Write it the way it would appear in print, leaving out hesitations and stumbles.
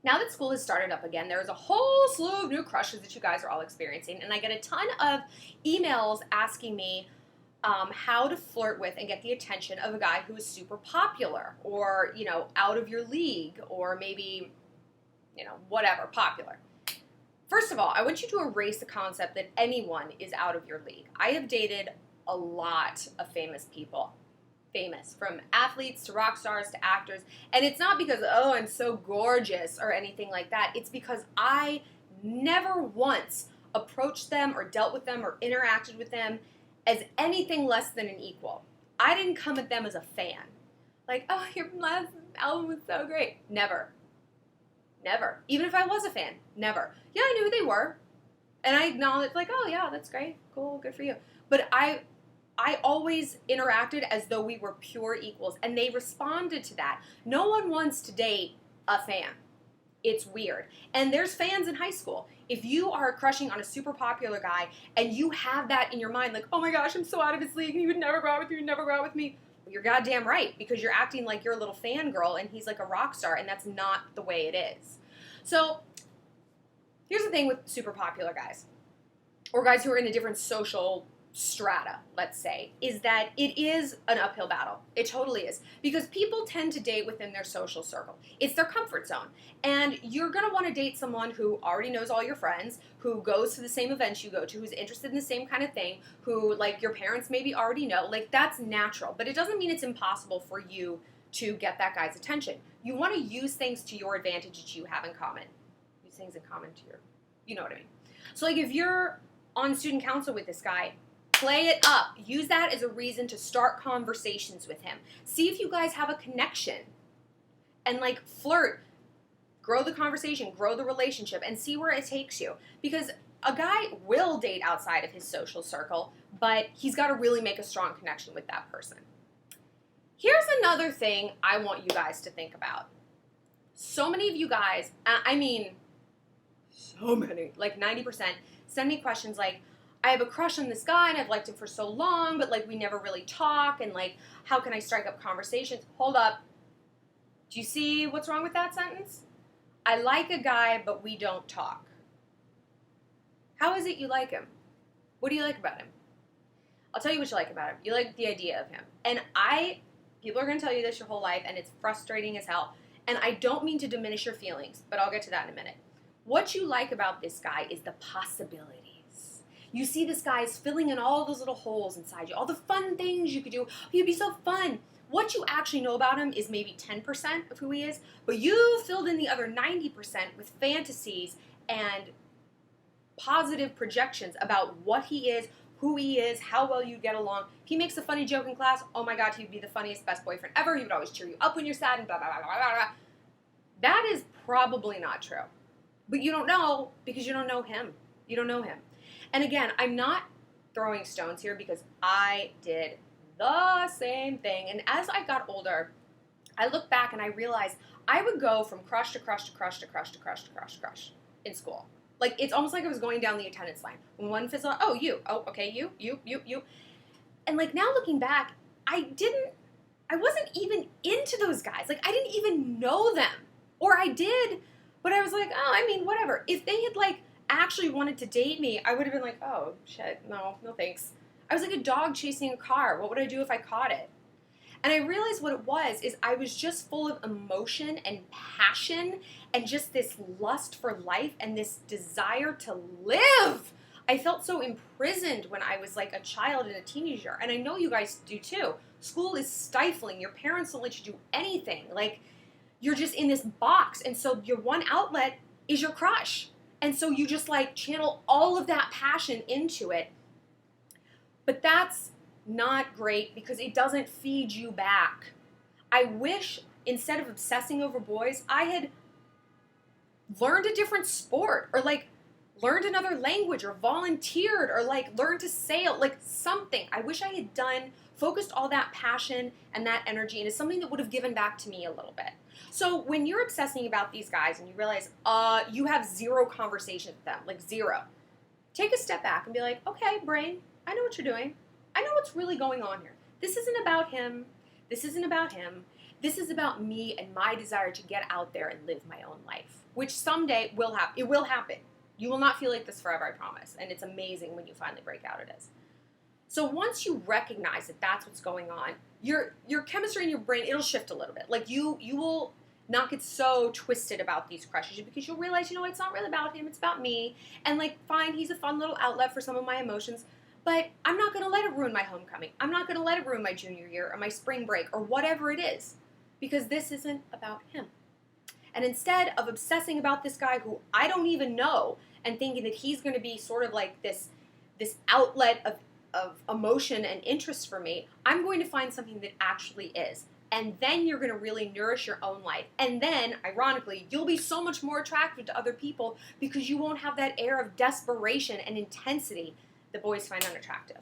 Now that school has started up again, there's a whole slew of new crushes that you guys are all experiencing, and I get a ton of emails asking me how to flirt with and get the attention of a guy who is super popular or, out of your league or maybe, whatever, popular. First of all, I want you to erase the concept that anyone is out of your league. I have dated a lot of famous people. Famous, from athletes to rock stars to actors. And it's not because, oh, I'm so gorgeous or anything like that. It's because I never once approached them or dealt with them or interacted with them as anything less than an equal. I didn't come at them as a fan. Like, oh, your last album was so great. Never. Never. Even if I was a fan. Never. Yeah, I knew who they were. And I acknowledged, like, oh, yeah, that's great. Cool, good for you. But I always interacted as though we were pure equals, and they responded to that. No one wants to date a fan. It's weird. And there's fans in high school. If you are crushing on a super popular guy and you have that in your mind, like, oh my gosh, I'm so out of his league, and he would never go out with you, never go out with me, well, you're goddamn right, because you're acting like you're a little fangirl and he's like a rock star, and that's not the way it is. So here's the thing with super popular guys, or guys who are in a different social strata, let's say, is that it is an uphill battle. It totally is. Because people tend to date within their social circle. It's their comfort zone. And you're going to want to date someone who already knows all your friends, who goes to the same events you go to, who's interested in the same kind of thing, who, like, your parents maybe already know. Like, that's natural. But it doesn't mean it's impossible for you to get that guy's attention. You want to use things to your advantage that you have in common. Use things in common to your, you know what I mean. So, like, if you're on student council with this guy, play it up. Use that as a reason to start conversations with him. See if you guys have a connection. And, like, flirt. Grow the conversation. Grow the relationship. And see where it takes you. Because a guy will date outside of his social circle, but he's got to really make a strong connection with that person. Here's another thing I want you guys to think about. So many of you guys, I mean, so many, like 90%, send me questions like, I have a crush on this guy and I've liked him for so long, but like we never really talk, and like how can I strike up conversations? Hold up. Do you see what's wrong with that sentence? I like a guy, but we don't talk. How is it you like him? What do you like about him? I'll tell you what you like about him. You like the idea of him. And people are going to tell you this your whole life, and it's frustrating as hell. And I don't mean to diminish your feelings, but I'll get to that in a minute. What you like about this guy is the possibilities. You see this guy is filling in all those little holes inside you, all the fun things you could do. He'd be so fun. What you actually know about him is maybe 10% of who he is, but you filled in the other 90% with fantasies and positive projections about what he is, who he is, how well you get along. If he makes a funny joke in class, oh my God, he'd be the funniest, best boyfriend ever. He would always cheer you up when you're sad and blah, blah, blah, blah, blah, blah. That is probably not true. But you don't know because you don't know him. You don't know him. And again, I'm not throwing stones here because I did the same thing. And as I got older, I look back and I realized I would go from crush to crush to crush to crush to crush to crush to crush in school. Like, it's almost like I was going down the attendance line. When one fizzled out, oh, you. Oh, okay, you. And, like, now looking back, I wasn't even into those guys. Like, I didn't even know them. Or I did, but I was like, oh, I mean, whatever. If they had, like, actually wanted to date me, I would have been like, oh, shit, no thanks. I was like a dog chasing a car. What would I do if I caught it? And I realized what it was is I was just full of emotion and passion and just this lust for life and this desire to live. I felt so imprisoned when I was like a child and a teenager. And I know you guys do too. School is stifling. Your parents don't let you do anything. Like, you're just in this box. And so your one outlet is your crush. And so you just like channel all of that passion into it. But that's not great because it doesn't feed you back. I wish instead of obsessing over boys, I had learned a different sport or like learned another language or volunteered or like learned to sail, like something. I wish I had focused all that passion and that energy into something that would have given back to me a little bit. So when you're obsessing about these guys and you realize you have zero conversation with them, like zero, take a step back and be like, okay, brain, I know what you're doing. I know what's really going on here. This isn't about him. This isn't about him. This is about me and my desire to get out there and live my own life. which someday will happen. It will happen. You will not feel like this forever, I promise. And it's amazing when you finally break out it is. So once you recognize that that's what's going on, your chemistry in your brain, it'll shift a little bit. Like you will not get so twisted about these crushes because you'll realize, it's not really about him, it's about me. And like, fine, he's a fun little outlet for some of my emotions, but I'm not going to let it ruin my homecoming. I'm not going to let it ruin my junior year or my spring break or whatever it is, because this isn't about him. And instead of obsessing about this guy who I don't even know and thinking that he's going to be sort of like this outlet of emotion and interest for me, I'm going to find something that actually is. And then you're going to really nourish your own life. And then, ironically, you'll be so much more attractive to other people because you won't have that air of desperation and intensity that boys find unattractive.